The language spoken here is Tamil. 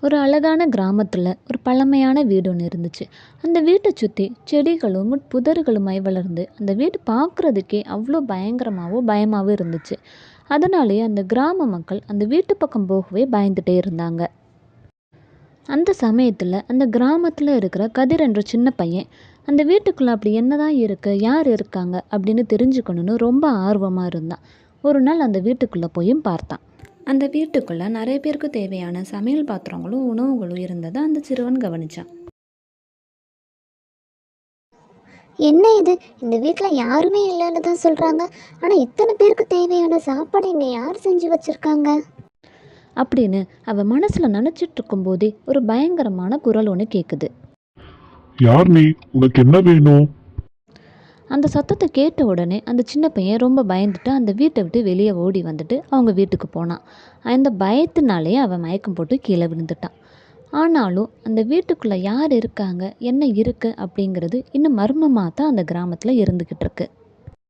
ஒரு அழகான கிராமத்துல ஒரு பழமையான வீடு ஒன்று இருந்துச்சு. அந்த வீட்டை சுற்றி செடிகளும் புதர்களுமாய் வளர்ந்து அந்த வீடு பார்க்குறதுக்கே அவ்வளோ பயங்கரமாகவும் பயமாகவும் இருந்துச்சு. அதனாலேயே அந்த கிராம மக்கள் அந்த வீட்டு பக்கம் போகவே பயந்துட்டே இருந்தாங்க. அந்த சமயத்தில் அந்த கிராமத்தில் இருக்கிற கதிர் என்ற சின்ன பையன் அந்த வீட்டுக்குள்ளே அப்படி என்னதான் இருக்கு, யார் இருக்காங்க அப்படின்னு தெரிஞ்சுக்கணுன்னு ரொம்ப ஆர்வமாக இருந்தான். ஒரு நாள் அந்த வீட்டுக்குள்ளே போயும் பார்த்தான். அந்த வீட்டுக்குள்ளே நிறைய பேருக்கு தேவையான சமையல் பாத்திரங்களும் உணவுகளும் இருந்ததை அந்த சிறுவன் கவனிச்சான். என்ன இது? இந்த வீட்டில் யாருமே இல்லைன்னு தான் சொல்கிறாங்க. ஆனால் இத்தனை பேருக்கு தேவையான சாப்பாடு இங்கே யார் செஞ்சு வச்சுருக்காங்க? அப்படின்னு அவன் மனசில் நினச்சிட்டு இருக்கும்போதே ஒரு பயங்கரமான குரல் ஒன்று கேட்குது. யார் நீ? உனக்கு என்ன வேணும்? அந்த சத்தத்தை கேட்ட உடனே அந்த சின்ன பையன் ரொம்ப பயந்துட்டு அந்த வீட்டை விட்டு வெளியே ஓடி வந்துட்டு அவங்க வீட்டுக்கு போனான். அந்த பயத்தினாலே அவன் மயக்கம் போட்டு கீழே விழுந்துட்டான். ஆனாலும் அந்த வீட்டுக்குள்ளே யார் இருக்காங்க, என்ன இருக்குது அப்படிங்கிறது இன்னும் மர்மமாக தான் அந்த கிராமத்தில் இருந்துக்கிட்டு இருக்கு.